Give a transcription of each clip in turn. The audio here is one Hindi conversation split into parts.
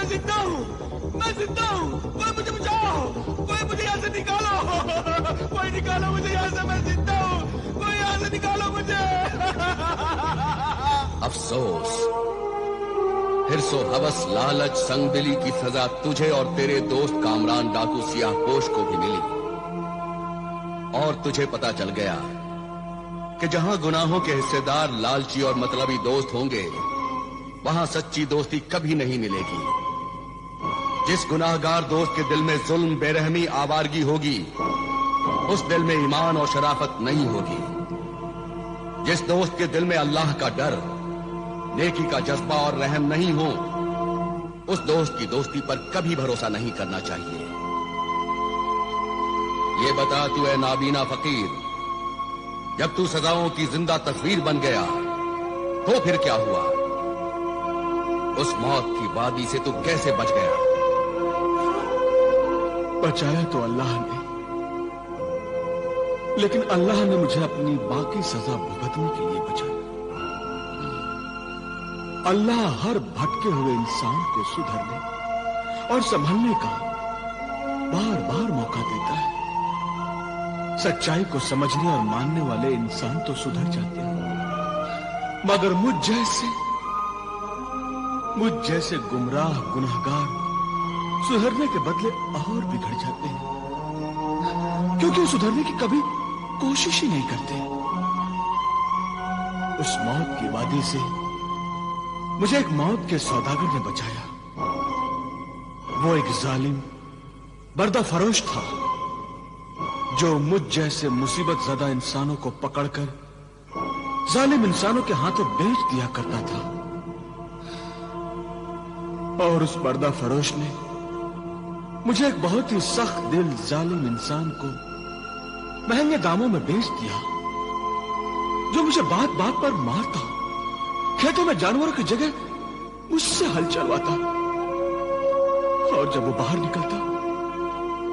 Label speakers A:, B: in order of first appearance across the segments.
A: मैं जिंदा हूँ, मैं जिंदा हूँ। कोई मुझे बचाओ, कोई मुझे यहाँ से निकालो, कोई निकालो मुझे यहाँ से, मैं जिंदा हूँ, कोई यहाँ से निकालो मुझे।
B: अफसोस, हिर्सो हवस लालच संगदिली की सजा तुझे और तेरे दोस्त कामरान डाकू सियाहपोश को भी मिली। और तुझे पता चल गया कि जहां गुनाहों के हिस्सेदार लालची और मतलबी दोस्त होंगे, वहां सच्ची दोस्ती कभी नहीं मिलेगी। जिस गुनाहगार दोस्त के दिल में जुल्म, बेरहमी, आवारगी होगी, उस दिल में ईमान और शराफत नहीं होगी। जिस दोस्त के दिल में अल्लाह का डर, नेकी का जज्बा और रहम नहीं हो, उस दोस्त की दोस्ती पर कभी भरोसा नहीं करना चाहिए। ये बता तू ए नाबीना फकीर, जब तू सजाओं की जिंदा तस्वीर बन गया तो फिर क्या हुआ? उस मौत की वादी से तू कैसे बच गया?
A: बचाया तो अल्लाह ने, लेकिन अल्लाह ने मुझे अपनी बाकी सजा भुगतने के लिए बचाया। अल्लाह हर भटके हुए इंसान को सुधरने और संभलने का बार बार मौका देता है। सच्चाई को समझने और मानने वाले इंसान तो सुधर जाते हैं, मगर मुझ जैसे गुमराह गुनहगार सुधरने के बदले और बिगड़ जाते हैं, क्योंकि वो सुधरने की कभी कोशिश ही नहीं करते। उस मौत की वादी से मुझे एक मौत के सौदागर ने बचाया। वो एक जालिम बर्दा फरोश था, जो मुझ जैसे मुसीबत ज़दा इंसानों को पकड़कर जालिम इंसानों के हाथों बेच दिया करता था। और उस पर्दा फरोश ने मुझे एक बहुत ही सख्त दिल जालिम इंसान को महंगे दामों में बेच दिया, जो मुझे बात बात पर मारता, खेतों में जानवरों की जगह मुझसे हल चलवाता, और जब वो बाहर निकलता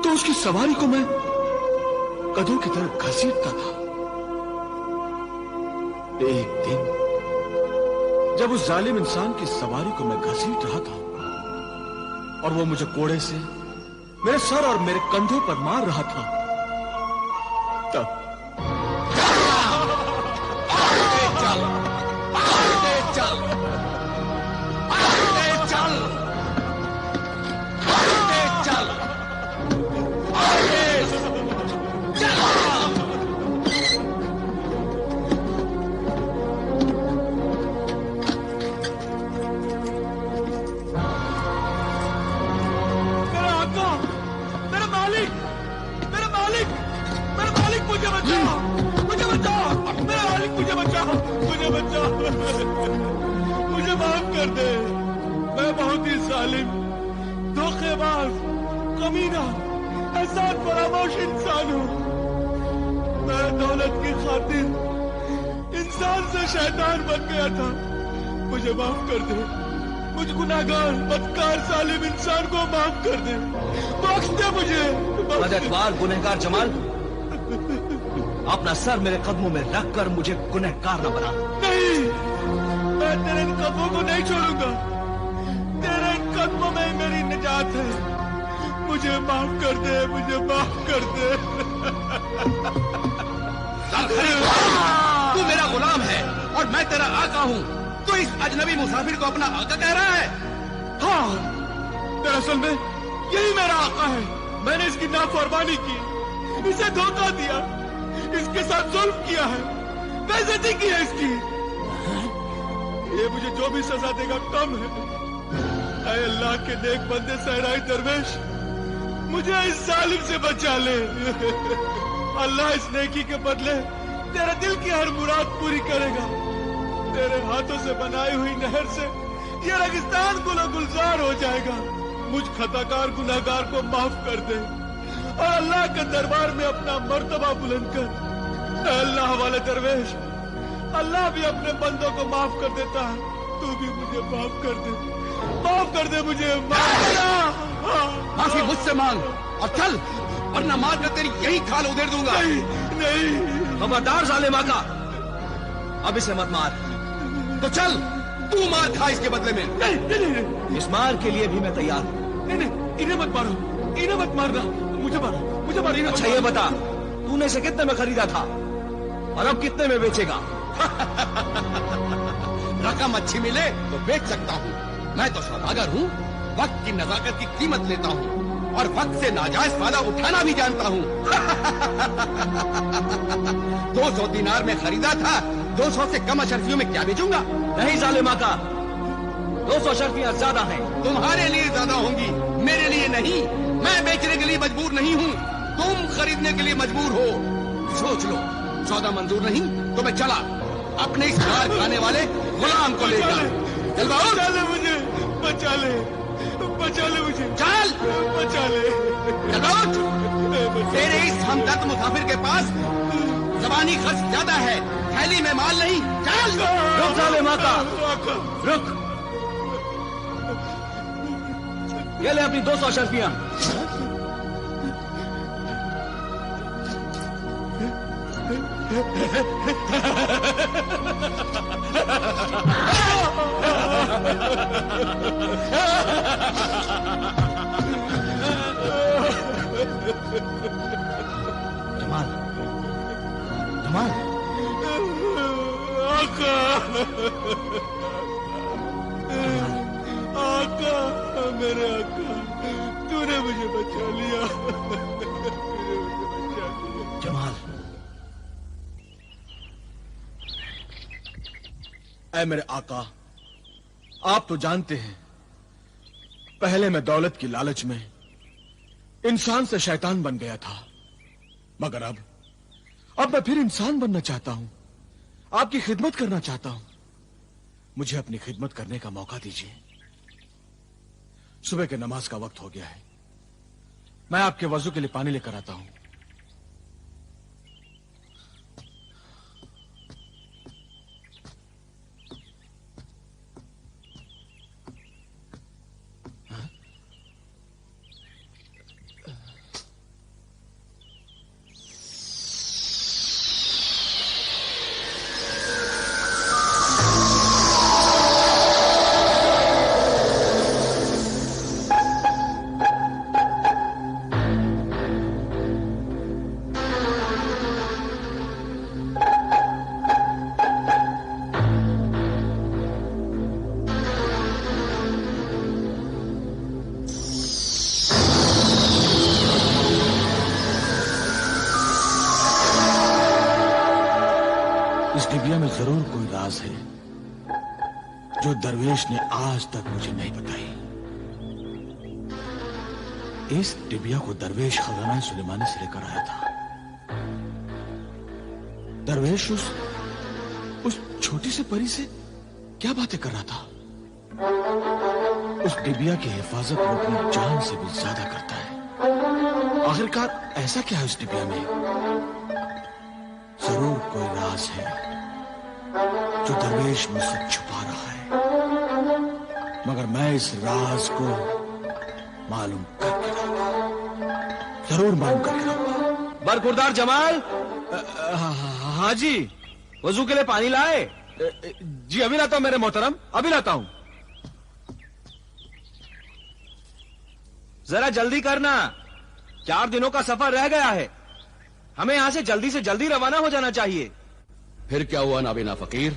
A: तो उसकी सवारी को मैं गधों की तरह घसीटता था। एक दिन जब उस जालिम इंसान की सवारी को मैं घसीट रहा था और वो मुझे कोड़े से मेरे सर और मेरे कंधों पर मार रहा था, तब मुझे माफ कर दे। मैं बहुत ही जालिम, धोखेबाज, कमीना, एहसान फरामोश इंसान हूँ। मैं दौलत की खातिर इंसान से शैतान बन गया था। मुझे माफ कर दे। मुझ गुनाहगार, बदकार, जालिम इंसान को माफ कर दे। बख्श दे मुझे।
C: मददगार गुनहगार जमाल, अपना सर मेरे कदमों में रखकर मुझे गुनहगार न बना।
A: नहीं, मैं तेरे इन कदमों को नहीं छोड़ूंगा। तेरे इन कदमों में ही मेरी निजात है। मुझे माफ कर दे, मुझे माफ कर दे।
B: तू मेरा गुलाम है और मैं तेरा आका हूँ। तू इस अजनबी मुसाफिर को अपना आका कह रहा है?
A: हाँ, दरअसल में यही मेरा आका है। मैंने इसकी नाफरमानी की, इसे धोखा दिया, इसके साथ जुल्म किया है, बेइज्जती की है इसकी। ये मुझे जो भी सजा देगा कम है। ऐ अल्लाह के नेक बंदे सहराई दरवेश, मुझे इस जालिम से बचा ले। अल्लाह इस नेकी के बदले तेरे दिल की हर मुराद पूरी करेगा। तेरे हाथों से बनाई हुई नहर से ये रेगिस्तान गुल गुलजार हो जाएगा। मुझ खताकार गुनाहगार को माफ कर दे और अल्लाह के दरबार में अपना मर्तबा बुलंद कर। अल्लाह वाले दरवेश, अल्लाह भी अपने बंदों को माफ कर देता है। तू भी मुझे माफ कर दे, माफ कर दे मुझे।
B: माफी मुझसे मांग और चल, वरना मार कर तेरी यही खाल उधेड़ दूंगा।
A: नहीं, नहीं।
C: खबरदार जालिम आका, अब इसे मत मार।
B: तो चल, तू मार खा इसके बदले में।
A: नहीं नहीं नहीं,
C: इस मार के लिए भी मैं तैयार हूं।
A: नहीं नहीं, इन्हें मत मारो, इन्हें मत मारना, मुझे मारो, मुझे मारो, इन्हें मत
C: अच्छा ये
A: मारो।
C: बता, तूने इसे कितने में खरीदा था और अब कितने में बेचेगा?
B: रकम अच्छी मिले तो बेच सकता हूँ। मैं तो सौदागर हूँ, वक्त की नजाकत की कीमत लेता हूँ और वक्त से नाजायज फायदा उठाना भी जानता हूँ। 200 दिनार में खरीदा था, 200 से कम अशर्फियों में क्या बेचूंगा?
C: नहीं जालिम आका, 200 शर्फियां ज्यादा हैं।
B: तुम्हारे लिए ज्यादा होंगी, मेरे लिए नहीं। मैं बेचने के लिए मजबूर नहीं हूँ, तुम खरीदने के लिए मजबूर हो। सोच लो, सौदा मंजूर नहीं तो मैं चला अपने इस मार खाने वाले गुलाम को लेकर। चल बाबू,
A: बचा ले मुझे, बचा ले, बचा ले मुझे,
B: चल
A: बचा ले।
B: चल उठ। तेरे इस हमदर्द मुसाफिर के पास जबानी खर्च ज्यादा है, थैली में माल नहीं। चल
C: रुक जालिम आका, रुक। ये ले अपनी 200 शर्फियां। जमाल, जमाल,
A: आका, आका, मेरे आका, तूने मुझे बचा लिया, तूने मुझे बचा लिया।
C: जमाल,
A: ऐ मेरे आका, आप तो जानते हैं, पहले मैं दौलत की लालच में इंसान से शैतान बन गया था, मगर अब मैं फिर इंसान बनना चाहता हूं, आपकी खिदमत करना चाहता हूं। मुझे अपनी खिदमत करने का मौका दीजिए। सुबह के नमाज का वक्त हो गया है, मैं आपके वजू के लिए पानी लेकर आता हूं। डिबिया में जरूर कोई राज है जो दरवेश ने आज तक मुझे नहीं बताई। इस डिबिया को दरवेश खजाना सुलेमानी से लेकर आया था। दरवेश उस छोटी सी परी से क्या बातें कर रहा था? उस डिबिया की हिफाजत वो अपनी जान से भी ज्यादा करता है। आखिरकार ऐसा क्या है उस डिबिया में? जरूर कोई राज है जो दरवेश मुझसे छुपा रहा है, मगर मैं इस राज को मालूम करके रहूंगा, जरूर मालूम करके रहूंगा।
C: बरखुरदार जमाल।
A: हाँ जी,
C: वजू के लिए पानी लाए?
A: जी अभी लाता हूं मेरे मोहतरम, अभी लाता हूं।
C: जरा जल्दी करना, 4 दिनों का सफर रह गया है, हमें यहां से जल्दी रवाना हो जाना चाहिए।
B: फिर क्या हुआ नाबीना फकीर?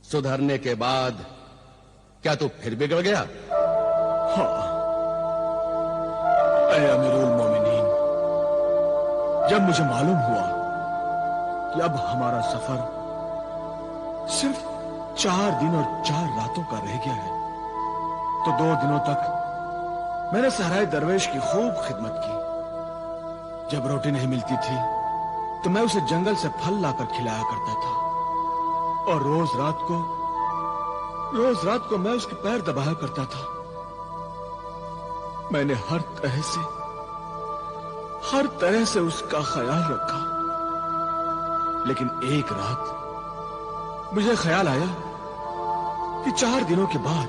B: सुधरने के बाद क्या तू फिर बिगड़ गया?
A: हाँ, ऐ अमीरुल मोमिनीन, जब मुझे मालूम हुआ कि अब हमारा सफर सिर्फ 4 दिन और 4 रातों का रह गया है, तो 2 दिनों तक मैंने सहराए दरवेश की खूब खिदमत की। जब रोटी नहीं मिलती थी तो मैं उसे जंगल से फल लाकर खिलाया करता था, और रोज रात को मैं उसके पैर दबाया करता था। मैंने हर तरह से उसका ख्याल रखा, लेकिन एक रात मुझे ख्याल आया कि 4 दिनों के बाद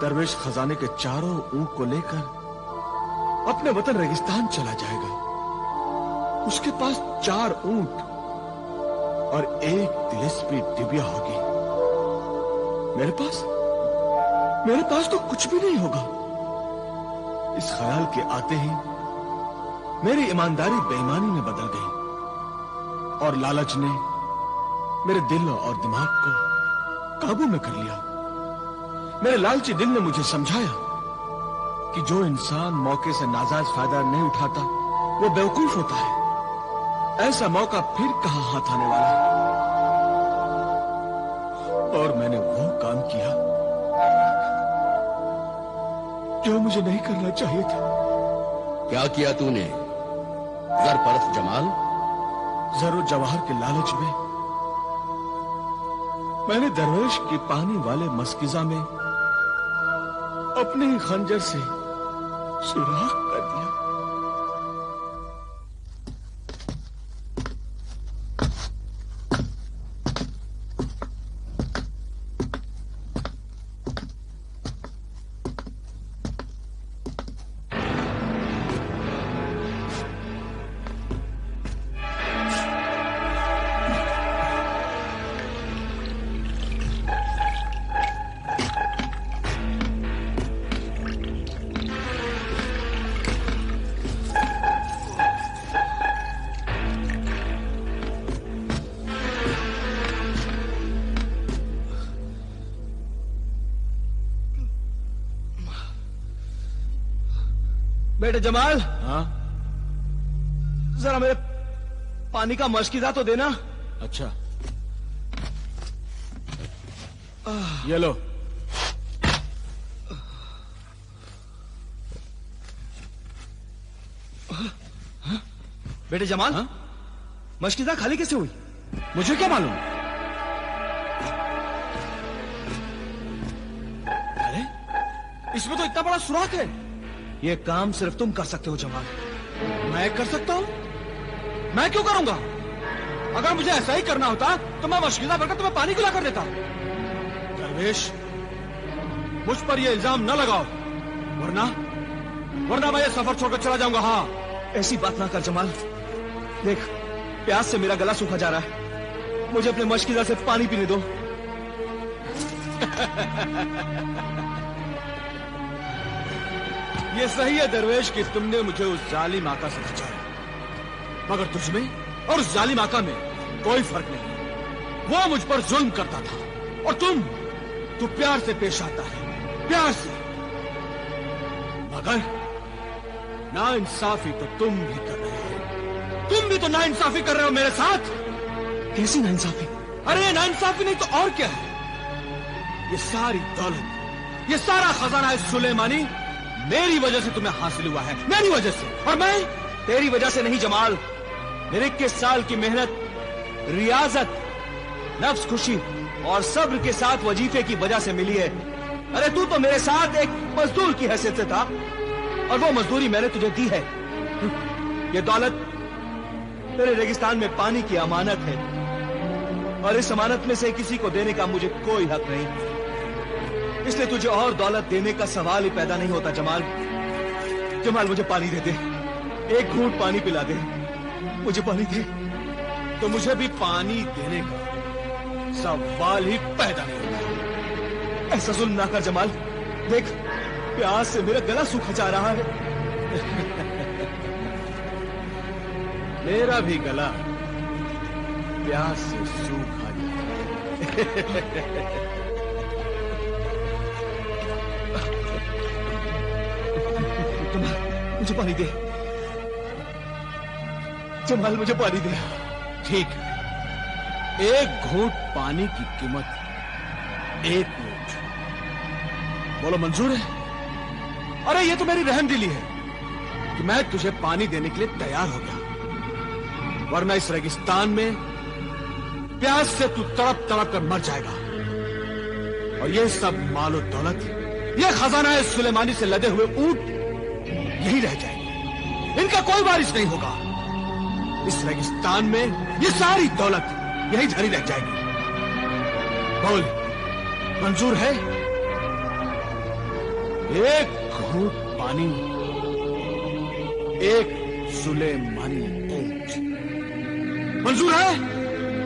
A: दरवेश खजाने के चारों ऊंट को लेकर अपने वतन रेगिस्तान चला जाएगा। उसके पास 4 ऊंट और 1 तिलिस्मी डिबिया होगी। मेरे पास तो कुछ भी नहीं होगा। इस ख्याल के आते ही मेरी ईमानदारी बेईमानी में बदल गई और लालच ने मेरे दिल और दिमाग को काबू में कर लिया। मेरे लालची दिल ने मुझे समझाया कि जो इंसान मौके से नाजायज फायदा नहीं उठाता वो बेवकूफ होता है। ऐसा मौका फिर कहां हाथ आने वाला है। और मैंने वो काम किया जो मुझे नहीं करना चाहिए था।
B: क्या किया तूने? ज़रपरस्त जमाल,
A: जरूर जवाहर के लालच में मैंने दरवेश की पानी वाले मस्किजा में अपने ही खंजर से सुराख कर दिया।
C: बेटे जमाल,
A: हाँ?
C: जरा मेरे पानी का मशकीदा तो देना।
A: अच्छा, ये लो।
C: बेटे जमाल,
A: हाँ?
C: मशकीदा खाली कैसे हुई?
A: मुझे क्या मालूम? अरे, इसमें तो इतना बड़ा सुराख है।
C: ये काम सिर्फ तुम कर सकते हो जमाल।
A: मैं कर सकता हूं? मैं क्यों करूंगा? अगर मुझे ऐसा ही करना होता तो मैं मशकीदा भरकर तुम्हें पानी पिला कर देता। दरवेश, मुझ पर यह इल्जाम न लगाओ, वरना मैं ये सफर छोड़कर चला जाऊंगा। हाँ,
C: ऐसी बात ना कर जमाल। देख, प्यास से मेरा गला सूखा जा रहा है। मुझे अपने मशकीदा से पानी पीने दो।
A: ये सही है दरवेश कि तुमने मुझे उस जालिम आका से बचाया, मगर तुझमें और उस जालिम आका में कोई फर्क नहीं। वो मुझ पर जुल्म करता था और तू प्यार से पेश आता है, प्यार से। मगर नाइंसाफी तो तुम भी कर रहे हो। तुम भी तो नाइंसाफी कर रहे हो मेरे साथ।
C: कैसी नाइंसाफी?
A: अरे नाइंसाफी नहीं तो और क्या है? ये सारी दौलत, ये सारा खजाना है सुलेमानी मेरी वजह से तुम्हें हासिल हुआ है, मेरी वजह से। और मैं
C: तेरी वजह से नहीं जमाल। मेरे 21 साल की मेहनत, रियाजत, नफ्स खुशी और सब्र के साथ वजीफे की वजह से मिली है। अरे तू तो मेरे साथ एक मजदूर की हैसियत से था और वो मजदूरी मैंने तुझे दी है। ये दौलत तेरे रेगिस्तान में पानी की अमानत है और इस अमानत में से किसी को देने का मुझे कोई हक नहीं। इसलिए तुझे और दौलत देने का सवाल ही पैदा नहीं होता। जमाल मुझे पानी दे दे, एक घूंट पानी पिला दे, मुझे पानी दे।
A: तो मुझे भी पानी देने का सवाल ही पैदा नहीं होता।
C: ऐसा जुल्म ना कर जमाल। देख, प्यास से मेरा गला सूखा जा रहा है।
A: मेरा भी गला प्यास से सूखा जाए।
C: मुझे पानी दे जमाल, मुझे पानी दे।
A: ठीक है, एक घूंट पानी की कीमत 1 ऊंट। बोलो मंजूर है? अरे ये तो मेरी रहमदिली है कि मैं तुझे पानी देने के लिए तैयार हो गया, वरना इस रेगिस्तान में प्यास से तू तड़प तड़प कर मर जाएगा। और ये सब मालो दौलत, ये खजाना है सुलेमानी से लदे हुए ऊंट यही रह जाएंगे, इनका कोई वारिस नहीं होगा। इस रेगिस्तान में ये सारी दौलत यही धरी रह जाएगी। बोल, मंजूर है? एक घूंट पानी, 1 सुलेमानी ऊंट। मंजूर है?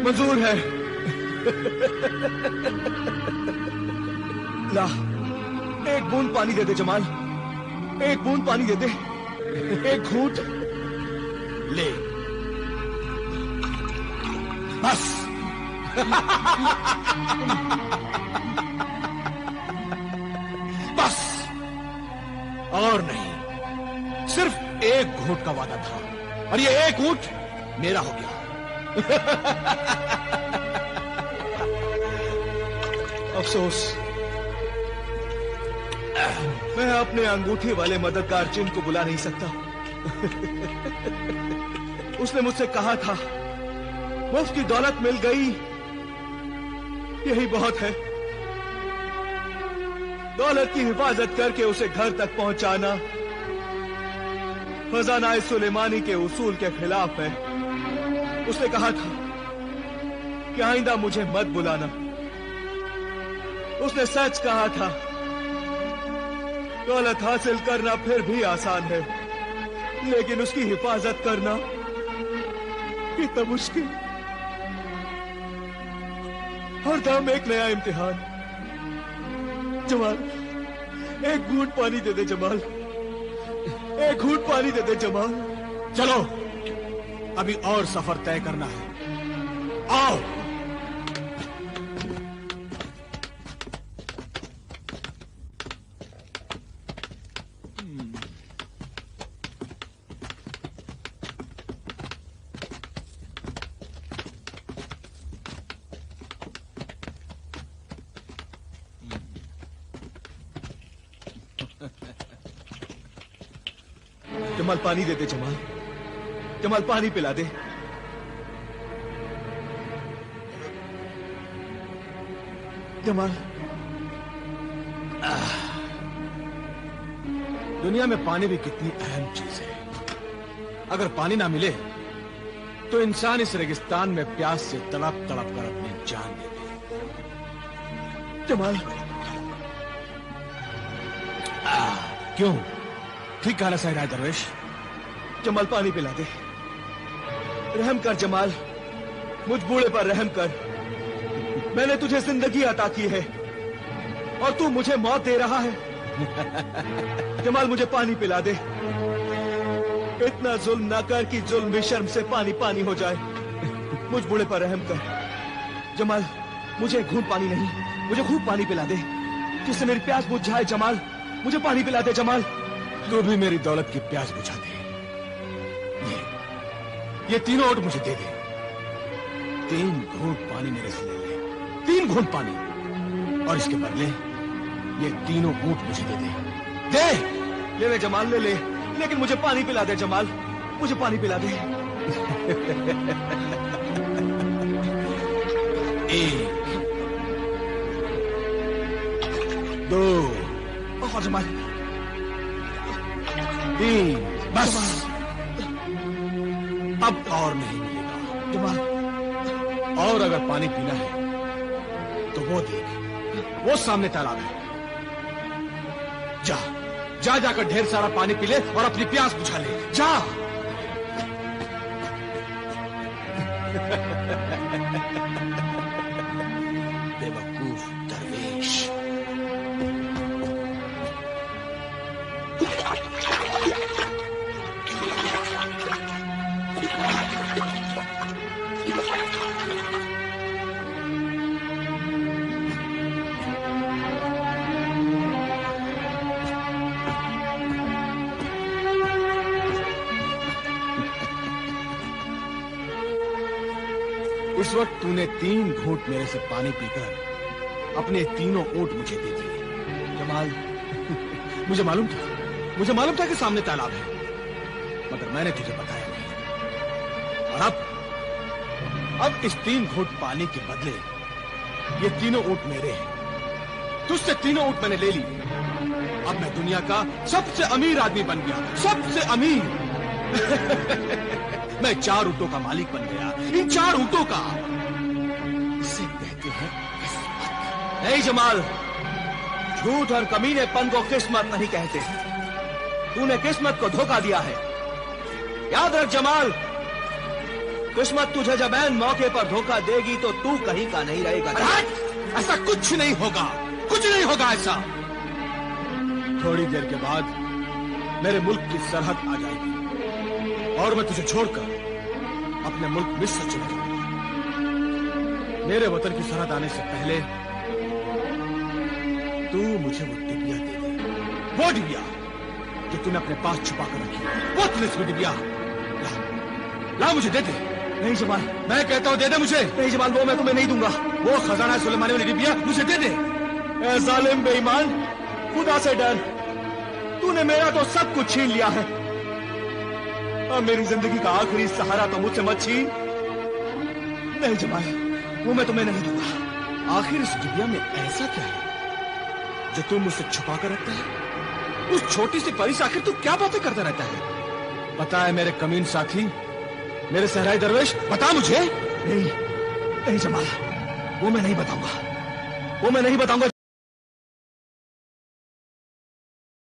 A: मंजूर है।
C: ला, एक बूंद पानी दे दे जमाल, एक बूंद पानी दे दे, एक घूंट ले, बस। बस, और नहीं, सिर्फ एक घूंट का वादा था और ये एक घूंट मेरा हो गया। अफसोस, मैं अपने अंगूठी वाले मददगार चिन्ह को बुला नहीं सकता। उसने मुझसे कहा था, मुफ्त की दौलत मिल गई, यही बहुत है। दौलत की हिफाजत करके उसे घर तक पहुंचाना खजाना सुलेमानी के उसूल के खिलाफ है। उसने कहा था कि आइंदा मुझे मत बुलाना। उसने सच कहा था, दौलत हासिल करना फिर भी आसान है, लेकिन उसकी हिफाजत करना कितना मुश्किल। हर दम एक नया इम्तिहान। जमाल, एक घूंट पानी दे दे जमाल, एक घूंट पानी दे दे जमाल। चलो, अभी और सफर तय करना है। आओ। जमाल, पानी दे दे जमाल, जमाल पानी पिला दे। जमाल, दुनिया में पानी भी कितनी अहम चीज है। अगर पानी ना मिले तो इंसान इस रेगिस्तान में प्यास से तड़प तड़प कर अपनी जान दे दे। जमाल, क्यों? ठीक कहना सही रहा दरवेश। जमाल, पानी पिला दे। रहम कर जमाल, मुझ बूढ़े पर रहम कर। मैंने तुझे जिंदगी अता की है और तू मुझे मौत दे रहा है। जमाल, मुझे पानी पिला दे। इतना जुल्म ना कर कि जुल्म भी शर्म से पानी पानी हो जाए। मुझ बूढ़े पर रहम कर। जमाल, मुझे घूंट पानी नहीं, मुझे खूब पानी पिला दे, जिससे मेरी प्यास बुझ जाए। जमाल, मुझे पानी पिला दे। जमाल, तू भी मेरी दौलत की प्यास बुझा दे। ये तीनों ऊँट मुझे दे दे। 3 घूंट पानी मेरे से ले ले, 3 घूंट पानी, और इसके बदले ये तीनों ऊँट मुझे दे दे। ले ले जमाल, ले ले, लेकिन मुझे पानी पिला दे। जमाल, मुझे पानी पिला दे। 1, 2, और जमाल, 3, बस। अब और नहीं मिलेगा जमाल। और अगर पानी पीना है तो वो देख, वो सामने तालाब है। जा जा, जाकर ढेर सारा पानी पी ले और अपनी प्यास बुझा ले। जा। बेवकूफ दरवेश। उस वक्त तूने 3 घूंट मेरे से पानी पीकर अपने तीनों ऊँट मुझे दे दिए। जमाल, मुझे मालूम था कि सामने तालाब है, मगर मैंने तुझे बताया नहीं। और अब इस 3 घूंट पानी के बदले ये तीनों ऊँट मेरे हैं। तुझसे तीनों ऊँट मैंने ले ली। अब मैं दुनिया का सबसे अमीर आदमी बन गया, सबसे अमीर। मैं 4 ऊँटों का मालिक बन गया। इन 4 ऊँटों का इसे कहते हैं किस्मत। नहीं जमाल, झूठ और कमीनेपन को किस्मत नहीं कहते। तूने किस्मत को धोखा दिया है। याद रख जमाल, किस्मत तुझे जब ऐन मौके पर धोखा देगी तो तू कहीं का नहीं रहेगा। ऐसा कुछ नहीं होगा, कुछ
A: कुछ नहीं होगा ऐसा। थोड़ी देर के बाद मेरे मुल्क की सरहद आ जाएगी और मैं तुझे छोड़कर अपने मुल्क मिस्र चला जाऊंगा। मेरे वतन की सरहद आने से पहले तू मुझे वो डिबिया दे दे, वो डिबिया जो तूने अपने पास छुपा कर रखी, वो तिलिस्मी डिबिया ला मुझे दे दे।
C: नहीं जमाल,
A: मैं कहता हूं दे दे मुझे।
C: नहीं जमाल, वो मैं तुम्हें नहीं दूंगा।
A: वो खजाना सुलेमानी वाली डिबिया मुझे दे दे।
C: ए जालिम बेईमान, खुदा से डर। तूने मेरा तो सब कुछ छीन लिया है। अब मेरी जिंदगी का आखिरी सहारा तो मुझसे मत छीन। नहीं जमाल, वो मैं तुम्हें नहीं दूंगा।
A: आखिर इस डिबिया में ऐसा क्या है जो तुम मुझसे छुपा कर रखता है? उस छोटी सी परी से आखिर तू क्या बातें करता रहता है? बता है मेरे कमीन साथी, मेरे सहराई दरवेश, बता मुझे।
C: नहीं, नहीं जमाल, वो मैं नहीं बताऊंगा। वो मैं नहीं बताऊंगा